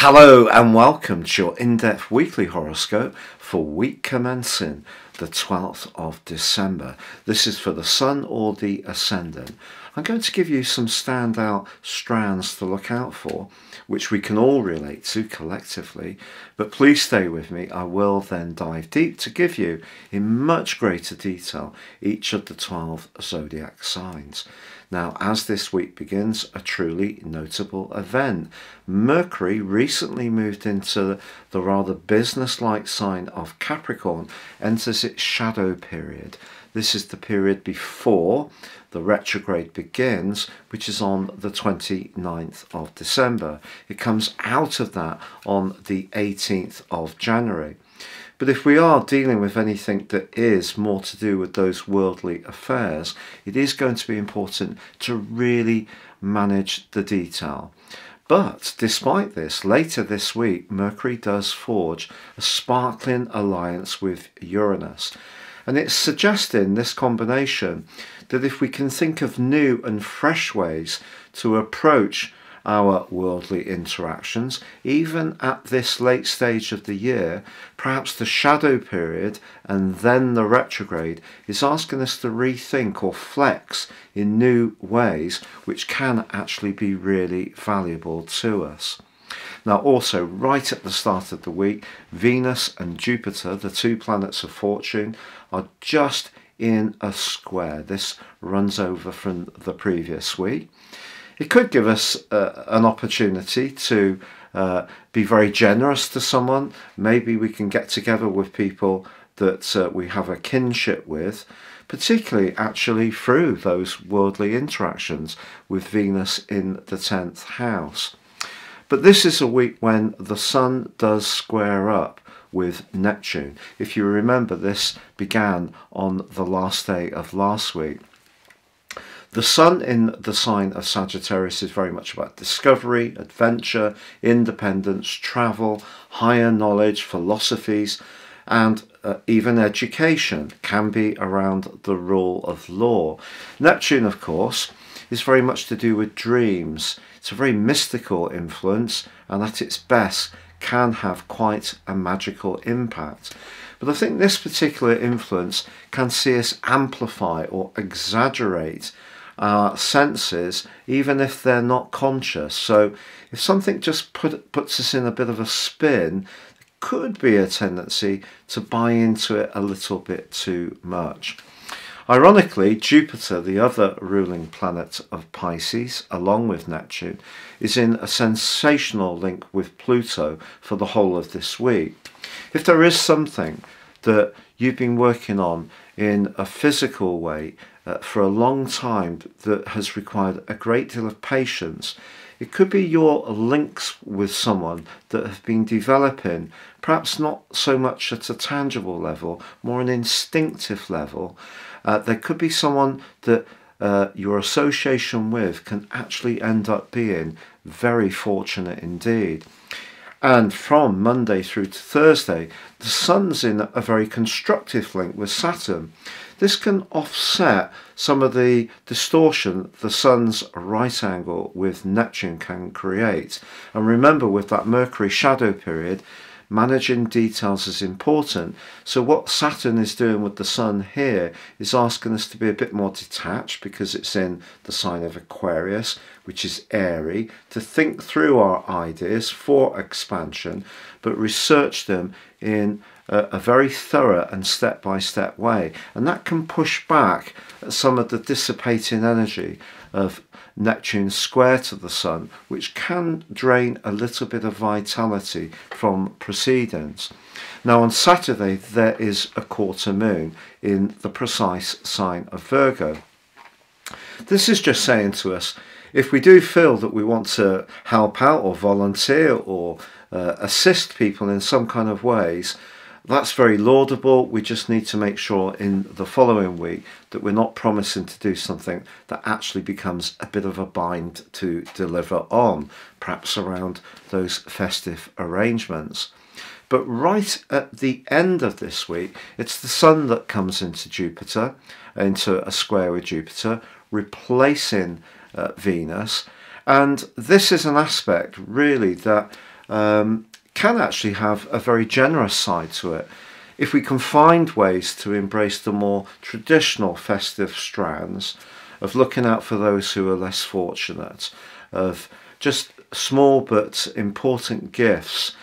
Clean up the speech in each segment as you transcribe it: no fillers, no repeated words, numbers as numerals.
Hello and welcome to your in-depth weekly horoscope for week commencing the 12th of December. This is for the Sun or the Ascendant. I'm going to give you some standout strands to look out for, which we can all relate to collectively, but please stay with me. I will then dive deep to give you in much greater detail each of the 12 zodiac signs. Now, as this week begins, a truly notable event. Mercury recently moved into the rather business-like sign of Capricorn, enters its shadow period. This is the period before the retrograde begins, which is on the 29th of December. It comes out of that on the 18th of January. But if we are dealing with anything that is more to do with those worldly affairs, it is going to be important to really manage the detail. But despite this, later this week, Mercury does forge a sparkling alliance with Uranus. And it's suggesting, this combination, that if we can think of new and fresh ways to approach our worldly interactions, even at this late stage of the year, perhaps the shadow period and then the retrograde is asking us to rethink or flex in new ways, which can actually be really valuable to us. Now, also, right at the start of the week, Venus and Jupiter, the two planets of fortune, are just in a square. This runs over from the previous week. It could give us an opportunity to be very generous to someone. Maybe we can get together with people that we have a kinship with, particularly actually through those worldly interactions with Venus in the 10th house. But this is a week when the Sun does square up with Neptune. If you remember, this began on the last day of last week. The Sun in the sign of Sagittarius is very much about discovery, adventure, independence, travel, higher knowledge, philosophies, and even education. Can be around the rule of law. Neptune, of course, is very much to do with dreams. It's a very mystical influence, and at its best can have quite a magical impact. But I think this particular influence can see us amplify or exaggerate our senses, even if they're not conscious. So if something just puts us in a bit of a spin, there could be a tendency to buy into it a little bit too much. Ironically, Jupiter, the other ruling planet of Pisces, along with Neptune, is in a sensational link with Pluto for the whole of this week. If there is something that you've been working on in a physical way for a long time that has required a great deal of patience, it could be your links with someone that have been developing, perhaps not so much at a tangible level, more an instinctive level. There could be someone that your association with can actually end up being very fortunate indeed. And from Monday through to Thursday, the Sun's in a very constructive link with Saturn. This can offset some of the distortion the Sun's right angle with Neptune can create. And remember, with that Mercury shadow period, managing details is important. So what Saturn is doing with the Sun here is asking us to be a bit more detached, because it's in the sign of Aquarius, which is airy, to think through our ideas for expansion, but research them in a very thorough and step-by-step way. And that can push back some of the dissipating energy of Neptune square to the Sun, which can drain a little bit of vitality from proceedings. Now, on Saturday, there is a quarter moon in the precise sign of Virgo. This is just saying to us, if we do feel that we want to help out or volunteer or assist people in some kind of ways, that's very laudable. We just need to make sure in the following week that we're not promising to do something that actually becomes a bit of a bind to deliver on, perhaps around those festive arrangements. But right at the end of this week, it's the Sun that comes into Jupiter, into a square with Jupiter, replacing Venus. And this is an aspect really that can actually have a very generous side to it. If we can find ways to embrace the more traditional festive strands of looking out for those who are less fortunate, of just small but important gifts,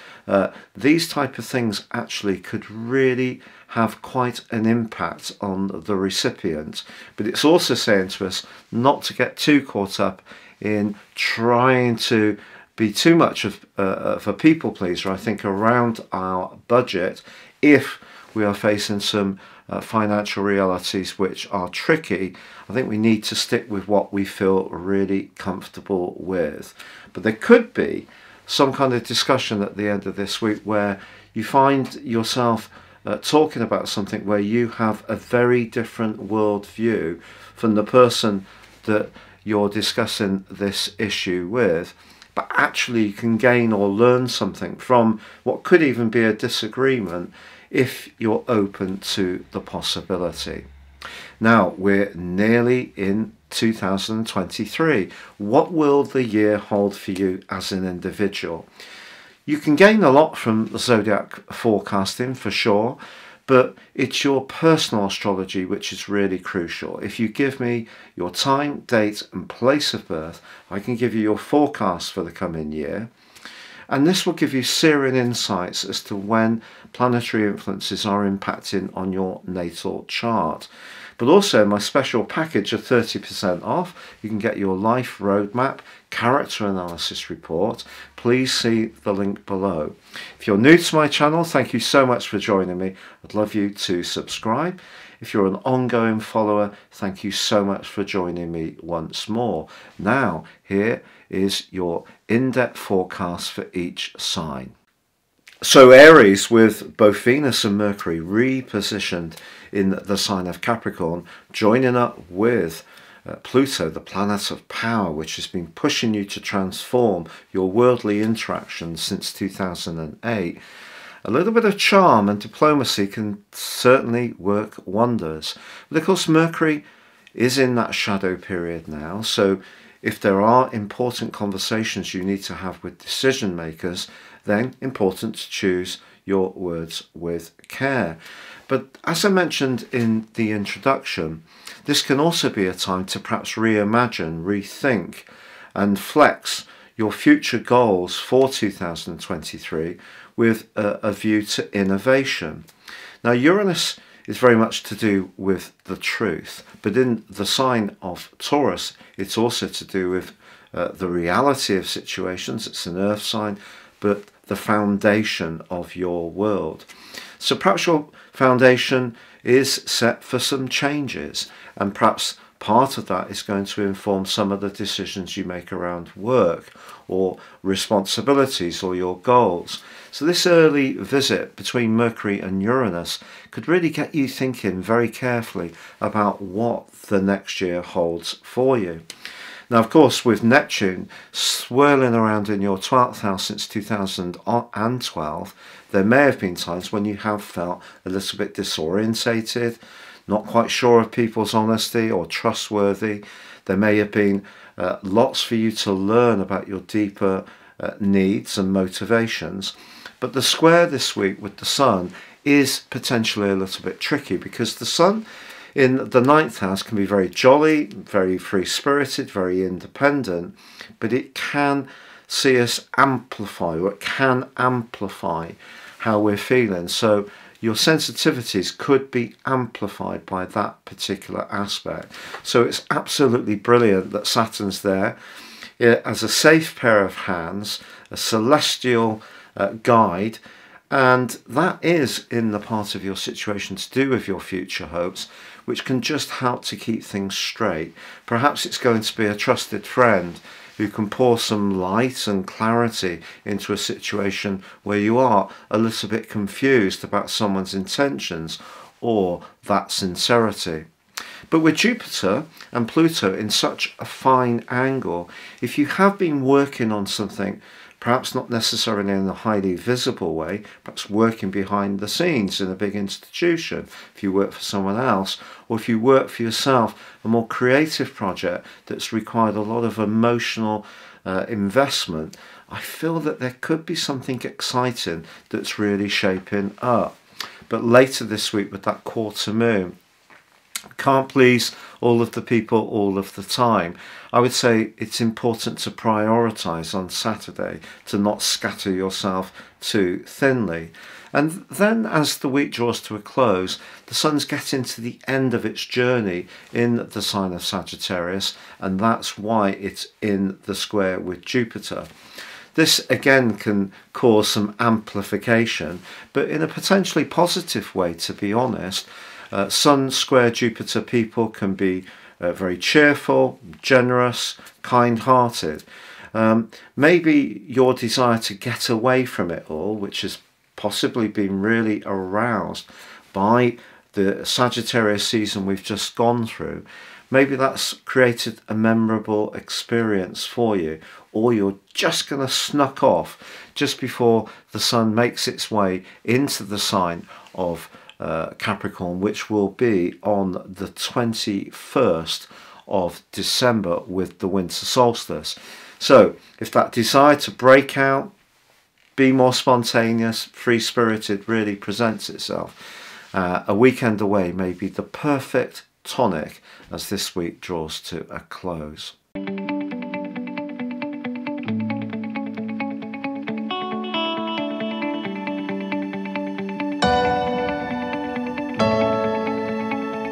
these type of things actually could really have quite an impact on the recipient. But it's also saying to us not to get too caught up in trying to be too much of a people pleaser, I think, around our budget if we are facing some financial realities which are tricky. I think we need to stick with what we feel really comfortable with. But there could be some kind of discussion at the end of this week where you find yourself talking about something where you have a very different worldview from the person that you're discussing this issue with, but actually you can gain or learn something from what could even be a disagreement if you're open to the possibility. Now, we're nearly in 2023. What will the year hold for you as an individual? You can gain a lot from the zodiac forecasting for sure, but it's your personal astrology which is really crucial. If you give me your time, date and place of birth, I can give you your forecast for the coming year. And this will give you searing insights as to when planetary influences are impacting on your natal chart. But also my special package of 30% off. You can get your life roadmap, character analysis report. Please see the link below. If you're new to my channel, thank you so much for joining me. I'd love you to subscribe. If you're an ongoing follower, thank you so much for joining me once more. Now, here is your in-depth forecast for each sign. So Aries, with both Venus and Mercury repositioned in the sign of Capricorn, joining up with Pluto, the planet of power, which has been pushing you to transform your worldly interactions since 2008. A little bit of charm and diplomacy can certainly work wonders. But of course, Mercury is in that shadow period now, so if there are important conversations you need to have with decision makers, then important to choose your words with care. But as I mentioned in the introduction, this can also be a time to perhaps reimagine, rethink and flex your future goals for 2023 with a view to innovation. Now, Uranus is very much to do with the truth, but in the sign of Taurus, it's also to do with the reality of situations. It's an earth sign, but the foundation of your world. So perhaps your foundation is set for some changes, and perhaps part of that is going to inform some of the decisions you make around work or responsibilities or your goals. So this early visit between Mercury and Uranus could really get you thinking very carefully about what the next year holds for you. Now, of course, with Neptune swirling around in your 12th house since 2012, there may have been times when you have felt a little bit disorientated, not quite sure of people's honesty or trustworthy. There may have been lots for you to learn about your deeper needs and motivations. But the square this week with the Sun is potentially a little bit tricky, because the Sun in the 9th house can be very jolly, very free-spirited, very independent, but it can see us amplify, or it can amplify how we're feeling. So your sensitivities could be amplified by that particular aspect. So it's absolutely brilliant that Saturn's there as a safe pair of hands, a celestial guide, and that is in the part of your situation to do with your future hopes, which can just help to keep things straight. Perhaps it's going to be a trusted friend who can pour some light and clarity into a situation where you are a little bit confused about someone's intentions or that sincerity. But with Jupiter and Pluto in such a fine angle, if you have been working on something, perhaps not necessarily in a highly visible way, perhaps working behind the scenes in a big institution, if you work for someone else, or if you work for yourself, a more creative project that's required a lot of emotional investment, I feel that there could be something exciting that's really shaping up. But later this week with that quarter moon, can't please all of the people all of the time. I would say it's important to prioritize on Saturday, to not scatter yourself too thinly. And then as the week draws to a close, the sun's getting to the end of its journey in the sign of Sagittarius, and that's why it's in the square with Jupiter. This again can cause some amplification, but in a potentially positive way, to be honest. Sun square Jupiter people can be very cheerful, generous, kind-hearted. Maybe your desire to get away from it all, which has possibly been really aroused by the Sagittarius season we've just gone through, maybe that's created a memorable experience for you, or you're just going to snuck off just before the sun makes its way into the sign of Capricorn, which will be on the 21st of December with the winter solstice. So if that desire to break out, be more spontaneous, free-spirited really presents itself, a weekend away may be the perfect tonic as this week draws to a close.